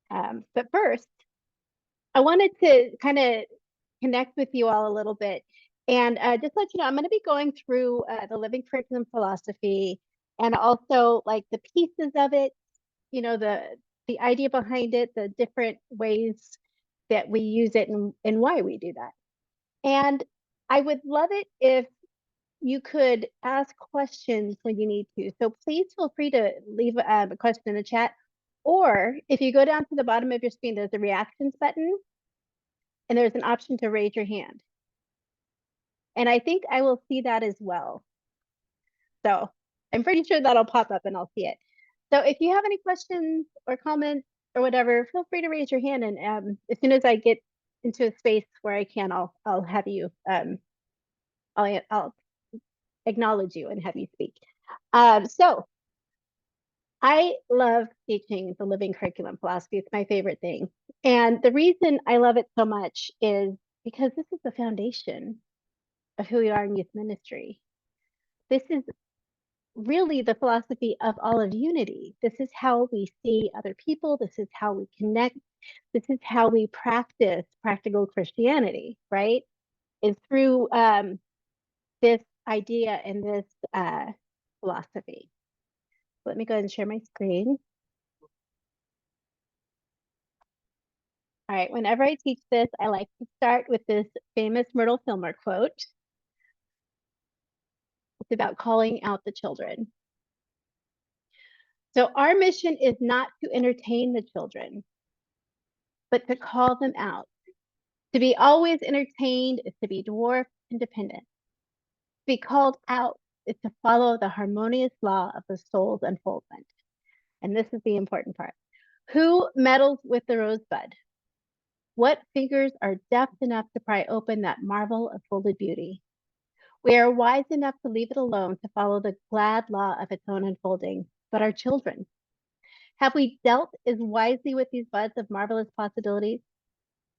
But first, I wanted to kind of connect with you all a little bit and just let you know, I'm going to be going through the living curriculum philosophy and also like the pieces of it, you know, the idea behind it, the different ways that we use it and why we do that. And I would love it if you could ask questions when you need to. So please feel free to leave a question in the chat. Or if you go down to the bottom of your screen, there's a reactions button and there's an option to raise your hand. And I think I will see that as well. So I'm pretty sure that'll pop up and I'll see it. So if you have any questions or comments or whatever, feel free to raise your hand. And as soon as I get into a space where I can, I'll have you, I'll acknowledge you and have you speak. So I love teaching the living curriculum philosophy. It's my favorite thing. And the reason I love it so much is because this is the foundation of who we are in youth ministry. This is really the philosophy of all of unity. This is how we see other people. This is how we connect. This is how we practice practical Christianity, right? Is through this idea and this philosophy. Let me go ahead and share my screen. All right, whenever I teach this, I like to start with this famous Myrtle Fillmore quote. It's about calling out the children. So our mission is not to entertain the children, but to call them out. To be always entertained is to be dwarfed and dependent. To be called out is to follow the harmonious law of the soul's unfoldment. And this is the important part. Who meddles with the rosebud? What fingers are deft enough to pry open that marvel of folded beauty? We are wise enough to leave it alone to follow the glad law of its own unfolding, but our children. Have we dealt as wisely with these buds of marvelous possibilities?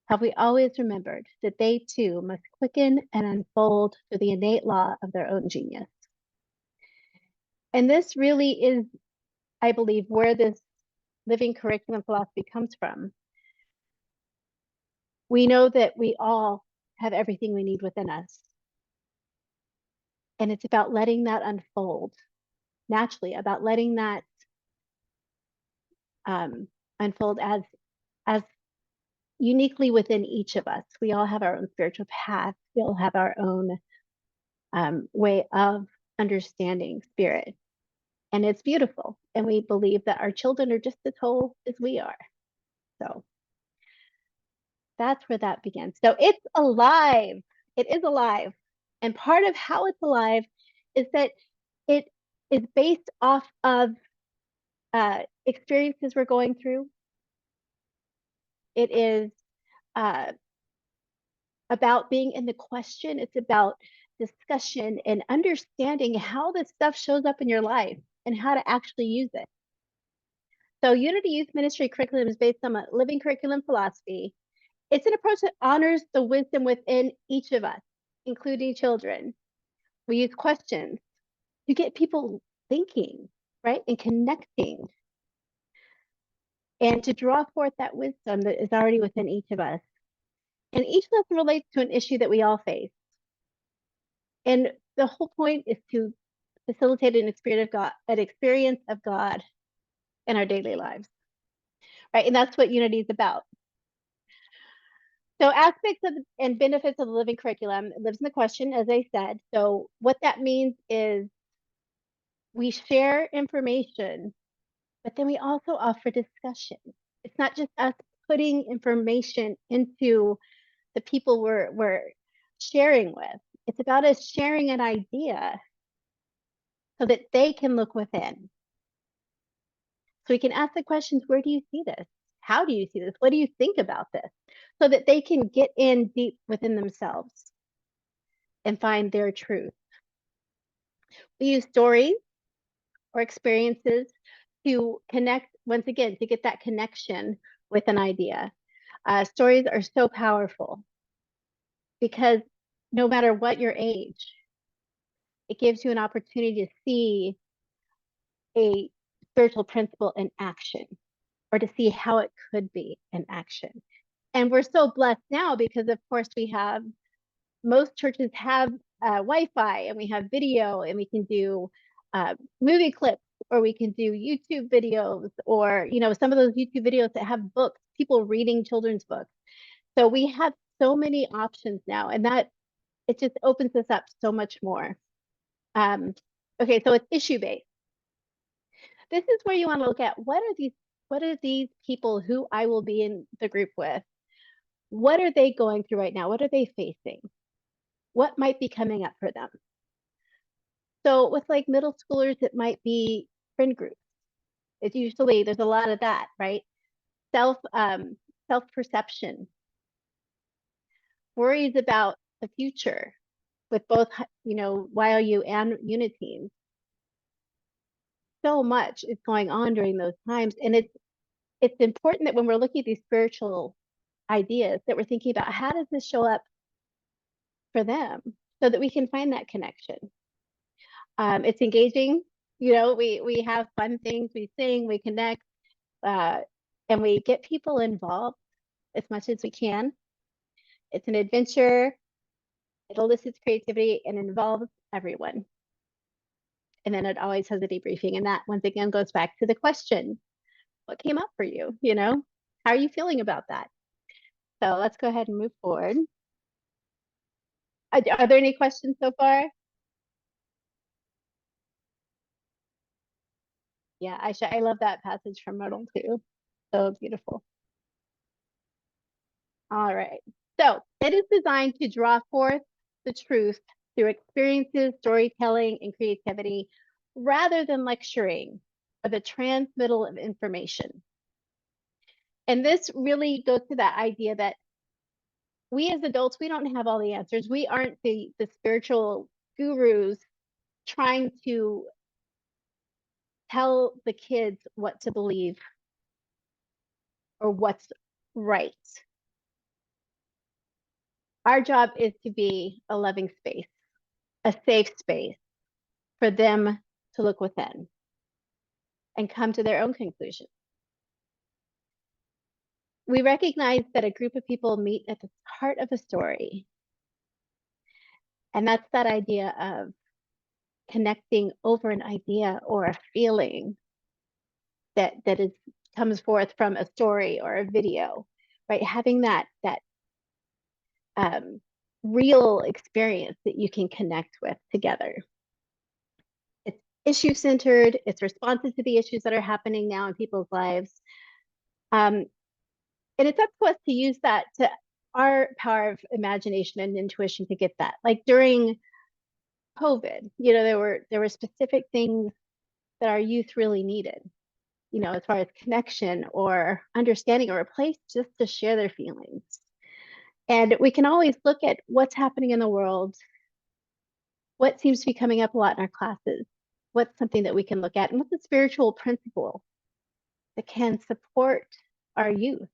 Have we always remembered that they too must quicken and unfold through the innate law of their own genius? And this really is, I believe, where this living curriculum philosophy comes from. We know that we all have everything we need within us. And it's about letting that unfold naturally, about letting that unfold as uniquely within each of us. We all have our own spiritual path. We all have our own way of understanding spirit. And it's beautiful. And we believe that our children are just as whole as we are. So that's where that begins. So it's alive. It is alive. And part of how it's alive is that it is based off of experiences we're going through. It is about being in the question. It's about discussion and understanding how this stuff shows up in your life and how to actually use it. So Unity Youth Ministry curriculum is based on a living curriculum philosophy. It's an approach that honors the wisdom within each of us, including children. We use questions to get people thinking, right, and connecting, and to draw forth that wisdom that is already within each of us. And each lesson relates to an issue that we all face. And the whole point is to facilitate an experience of God in our daily lives, right? And that's what Unity is about. So aspects of and benefits of the living curriculum lives in the question, as I said. So what that means is we share information, but then we also offer discussion. It's not just us putting information into the people we're sharing with. It's about us sharing an idea so that they can look within. So we can ask the questions, where do you see this? How do you see this? What do you think about this? So that they can get in deep within themselves and find their truth. We use stories or experiences to connect, once again, to get that connection with an idea. Stories are so powerful because no matter what your age, it gives you an opportunity to see a spiritual principle in action. or to see how it could be in action. And we're so blessed now because, of course, most churches have Wi-Fi, and we have video, and we can do movie clips, or we can do YouTube videos, or some of those YouTube videos that have books, people reading children's books. So we have so many options now, and that it just opens us up so much more. Okay, so it's issue-based. This is where you want to look at what are these people who I will be in the group with? What are they going through right now? What are they facing? What might be coming up for them? So with like middle schoolers, it might be friend groups. It's usually, there's a lot of that, right? Self-perception, worries about the future with both, YOU and Uniteens. So much is going on during those times. And it's important that when we're looking at these spiritual ideas, that we're thinking about how does this show up for them so that we can find that connection. It's engaging. We have fun things, we sing, we connect, and we get people involved as much as we can. It's an adventure. It elicits creativity and involves everyone. And then it always has a debriefing. And that once again goes back to the question, what came up for you? How are you feeling about that? So let's go ahead and move forward. Are there any questions so far? Yeah, I love that passage from Model 2. So beautiful. All right. So it is designed to draw forth the truth through experiences, storytelling, and creativity, rather than lecturing or the transmittal of information. And this really goes to that idea that we as adults, we don't have all the answers. We aren't the spiritual gurus trying to tell the kids what to believe or what's right. Our job is to be a loving space, a safe space for them to look within and come to their own conclusion. We recognize that a group of people meet at the heart of a story. And that's that idea of connecting over an idea or a feeling that comes forth from a story or a video, right? Having that real experience that you can connect with together. It's issue-centered. It's responsive to the issues that are happening now in people's lives. And it's up to us to use that to our power of imagination and intuition to get that. Like during COVID, there were specific things that our youth really needed, as far as connection or understanding or a place just to share their feelings. And we can always look at what's happening in the world, what seems to be coming up a lot in our classes, what's something that we can look at, and what's a spiritual principle that can support our youth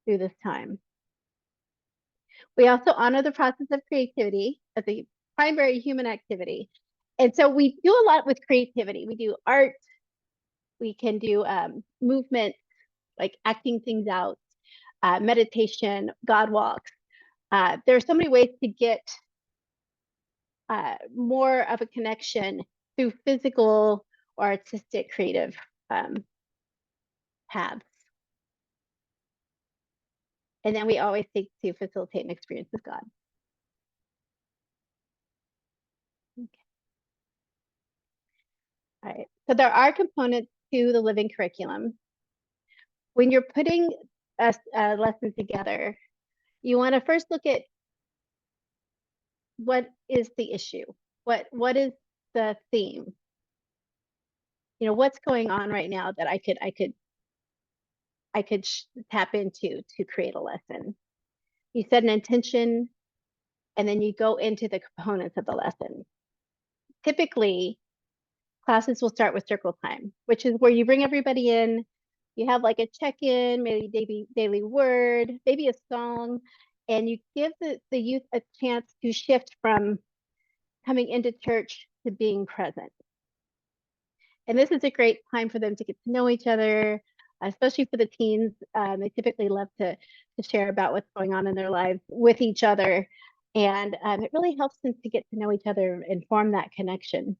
through this time. We also honor the process of creativity as a primary human activity. And so we do a lot with creativity. We do art, we can do movement, like acting things out, meditation, God walks. There are so many ways to get more of a connection through physical or artistic creative paths. And then we always seek to facilitate an experience with God. Okay. All right. So there are components to the living curriculum. When you're putting a lesson together, you want to first look at what is the issue? What is the theme? What's going on right now that I could tap into to create a lesson. You set an intention, and then you go into the components of the lesson. Typically, classes will start with circle time, which is where you bring everybody in. You have like a check-in, maybe daily word, maybe a song, and you give the youth a chance to shift from coming into church to being present. And this is a great time for them to get to know each other, especially for the teens. They typically love to share about what's going on in their lives with each other. And it really helps them to get to know each other and form that connection.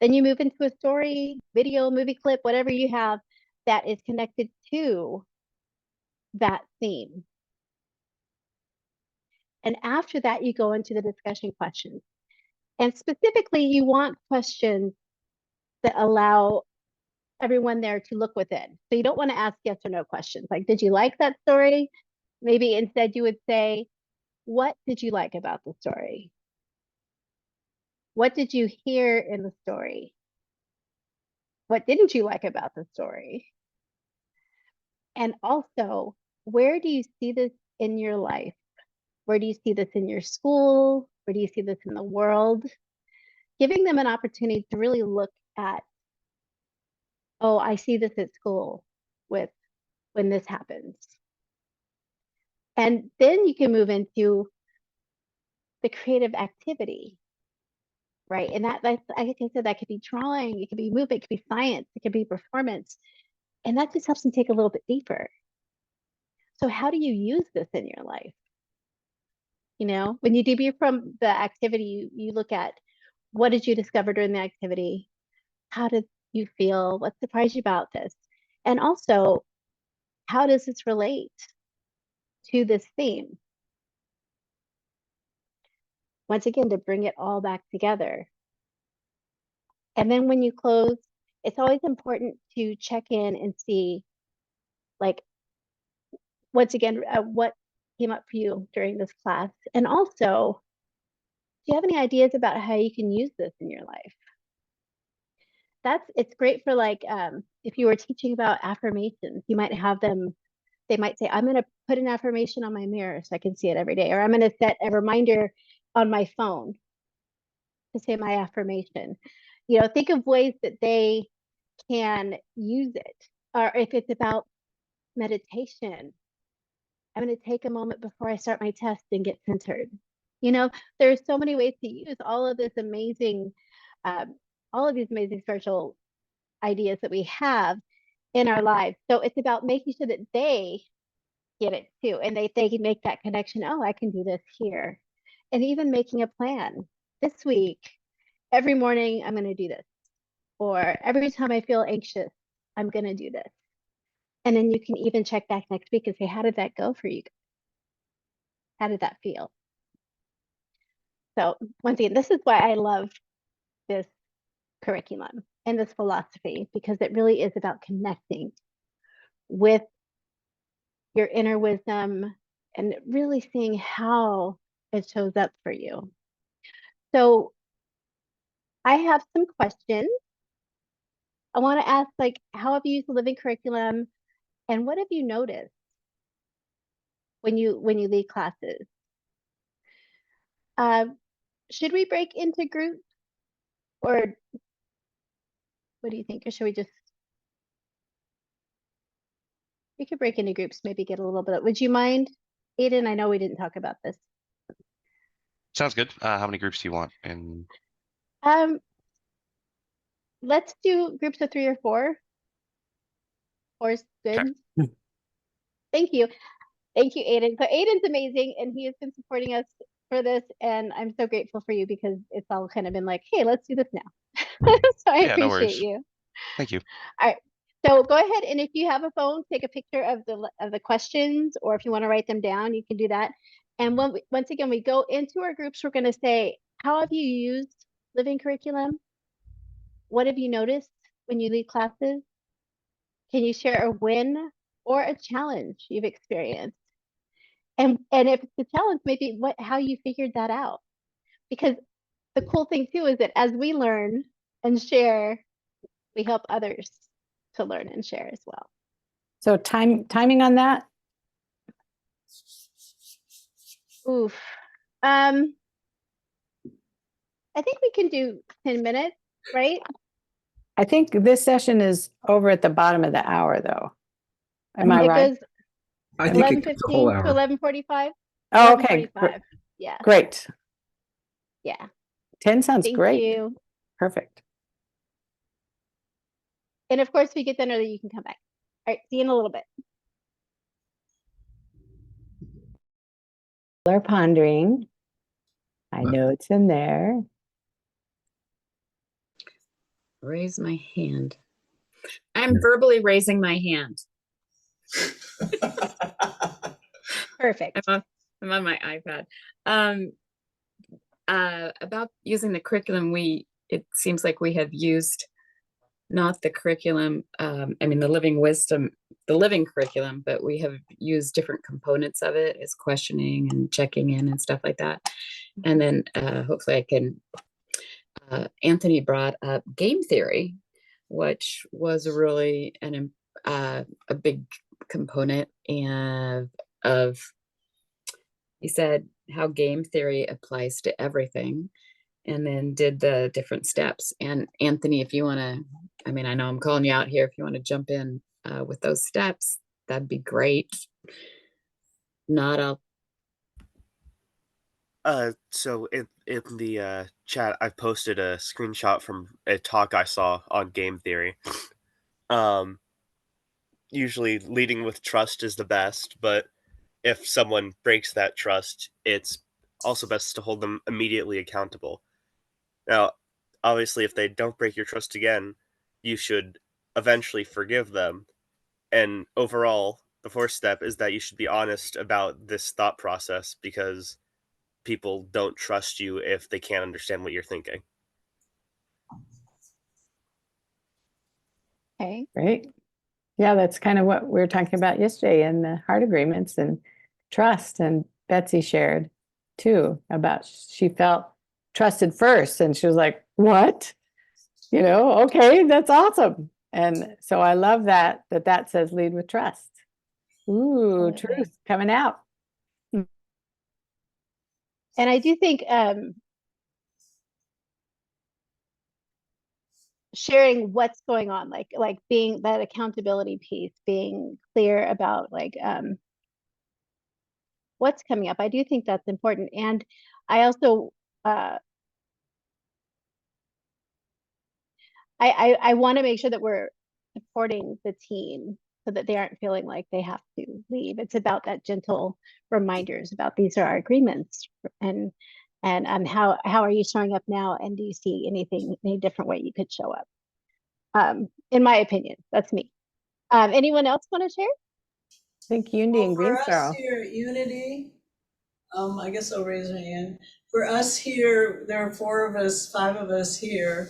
Then you move into a story, video, movie clip, whatever you have that is connected to that theme. And after that, you go into the discussion questions. And specifically, you want questions that allow everyone there to look within. So you don't want to ask yes or no questions. Like, did you like that story? Maybe instead you would say, what did you like about the story? What did you hear in the story? What didn't you like about the story? And also, where do you see this in your life? Where do you see this in your school? Where do you see this in the world? Giving them an opportunity to really look at, oh, I see this at school with when this happens. And then you can move into the creative activity, right? And that's, like I said, that could be drawing, it could be movement, it could be science, it could be performance. And that just helps them take a little bit deeper. So how do you use this in your life? You know, when you debrief from the activity, you look at, what did you discover during the activity? How did you feel? What surprised you about this? And also, how does this relate to this theme? Once again, to bring it all back together. And then when you close, it's always important to check in and see, like, once again, what came up for you during this class. And also, do you have any ideas about how you can use this in your life? It's great for, like, if you were teaching about affirmations, you might have them, they might say, I'm going to put an affirmation on my mirror so I can see it every day, or I'm going to set a reminder on my phone to say my affirmation. You know, think of ways that they can use it. Or if it's about meditation, I'm going to take a moment before I start my test and get centered. You know, there's so many ways to use all of this amazing, all of these amazing spiritual ideas that we have in our lives. So it's about making sure that they get it too, and they can make that connection. Oh, I can do this here. And even making a plan. This week, every morning I'm going to do this, or every time I feel anxious, I'm going to do this. And then you can even check back next week and say, how did that go for you? How did that feel? So once again, this is why I love this curriculum and this philosophy, because it really is about connecting with your inner wisdom and really seeing how it shows up for you. So I have some questions. I want to ask, like, how have you used the living curriculum, and what have you noticed when you lead classes? Should we break into groups, or what do you think? Or should we could break into groups, maybe get a little bit. Would you mind, Aiden? I know we didn't talk about this. Sounds good. How many groups do you want? And let's do groups of 3 or 4. 4 is good. Okay. Thank you. Thank you, Aiden. So Aiden's amazing, and he has been supporting us for this, and I'm so grateful for you, because it's all kind of been like, hey, let's do this now. So I Yeah, no appreciate worries. you. Thank you. All right. So go ahead, and if you have a phone, take a picture of the questions, or if you want to write them down, you can do that. And once again, we go into our groups, we're going to say, how have you used living curriculum? What have you noticed when you lead classes? Can you share a win or a challenge you've experienced? And if it's a challenge, maybe how you figured that out. Because the cool thing too is that as we learn and share, we help others to learn and share as well. So timing on that? Oof. I think we can do 10 minutes, right? I think this session is over at the bottom of the hour, though. Am I It right? goes I think it gets a whole 11:15 to hour. 11:45. Oh, okay. 11:45. Yeah. Great. Yeah. 10 sounds Thank great. you. Perfect. And of course, if we get done early, you can come back. right, see you in a little bit. People are pondering. I know it's in there. Raise my hand. I'm verbally raising my hand. Perfect. I'm on my iPad. About using the curriculum, it seems like we have used not the curriculum, I mean the living curriculum, but we have used different components of it as questioning and checking in and stuff like that. And then hopefully I can, Anthony brought up game theory, which was really a big component of he said how game theory applies to everything, and then did the different steps. And Anthony, if you want to, I mean, I know I'm calling you out here. If you want to jump in with those steps, that'd be great. Not, I'll. So in the chat, I've posted a screenshot from a talk I saw on game theory. Usually leading with trust is the best, but if someone breaks that trust, it's also best to hold them immediately accountable. Now, obviously, if they don't break your trust again, you should eventually forgive them. And overall, the fourth step is that you should be honest about this thought process, because people don't trust you if they can't understand what you're thinking. Okay. Right. Yeah, that's kind of what we were talking about yesterday in the heart agreements and trust. And Betsy shared too about she felt trusted first, and she was like, what? You know, okay, that's awesome. And so I love that says lead with trust. Ooh, Absolutely. truth coming out. And I do think sharing what's going on, like being that accountability piece, being clear about what's coming up. I do think that's important. And I also I want to make sure that we're supporting the team so that they aren't feeling like they have to leave. It's about that gentle reminders about these are our agreements, and how are you showing up now, and do you see any different way you could show up? In my opinion, that's me. Anyone else want to share? I think Unity and For us Greensboro. here at Unity, I guess I'll raise my hand. For us here, there are 5 of us here.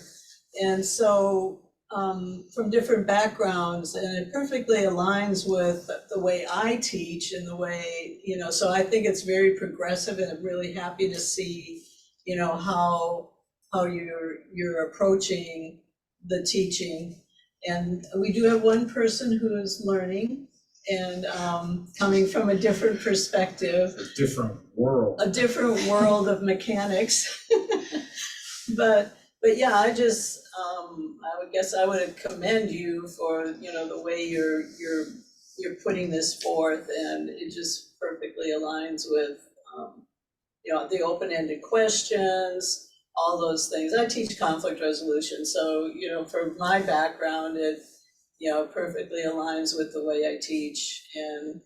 And so from different backgrounds, and it perfectly aligns with the way I teach and the way, so I think it's very progressive, and I'm really happy to see, how you're approaching the teaching. And we do have one person who is learning and coming from a different perspective. A different world. A different world of mechanics. But yeah, I just, I would guess I would commend you for, the way you're putting this forth, and it just perfectly aligns with, the open-ended questions, all those things. I teach conflict resolution, so, for my background, it, perfectly aligns with the way I teach, and,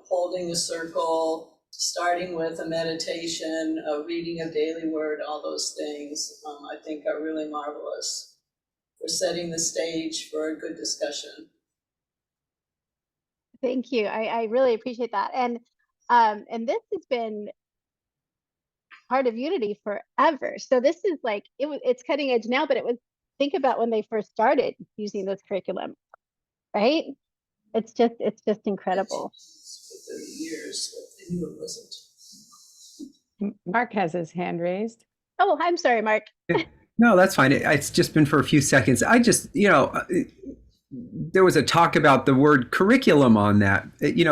holding a circle, starting with a meditation, a reading of daily word, all those things, I think are really marvelous for setting the stage for a good discussion. Thank you. I really appreciate that. And this has been part of Unity forever. So this is like, it's cutting edge now, but think about when they first started using this curriculum, right? It's just incredible. For 30 years, I knew it wasn't. Mark has his hand raised. Oh, I'm sorry, Mark. No, that's fine. It's just been for a few seconds. I just, there was a talk about the word curriculum on that.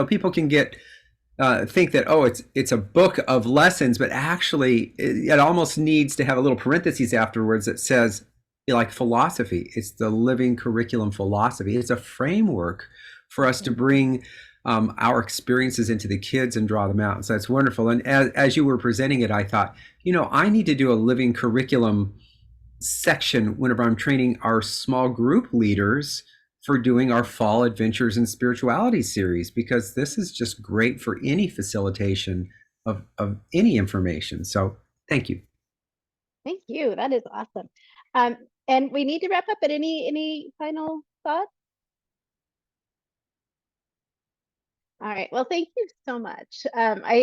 People can think that, oh, it's a book of lessons, but actually it almost needs to have a little parentheses afterwards that says, like, philosophy. It's the living curriculum philosophy. It's a framework for us to bring our experiences into the kids and draw them out. So it's wonderful. And as you were presenting it, I thought, I need to do a living curriculum section whenever I'm training our small group leaders for doing our Fall Adventures in Spirituality series, because this is just great for any facilitation of any information. So thank you. Thank you. That is awesome. And we need to wrap up, but any final thoughts? All right. Well, thank you so much.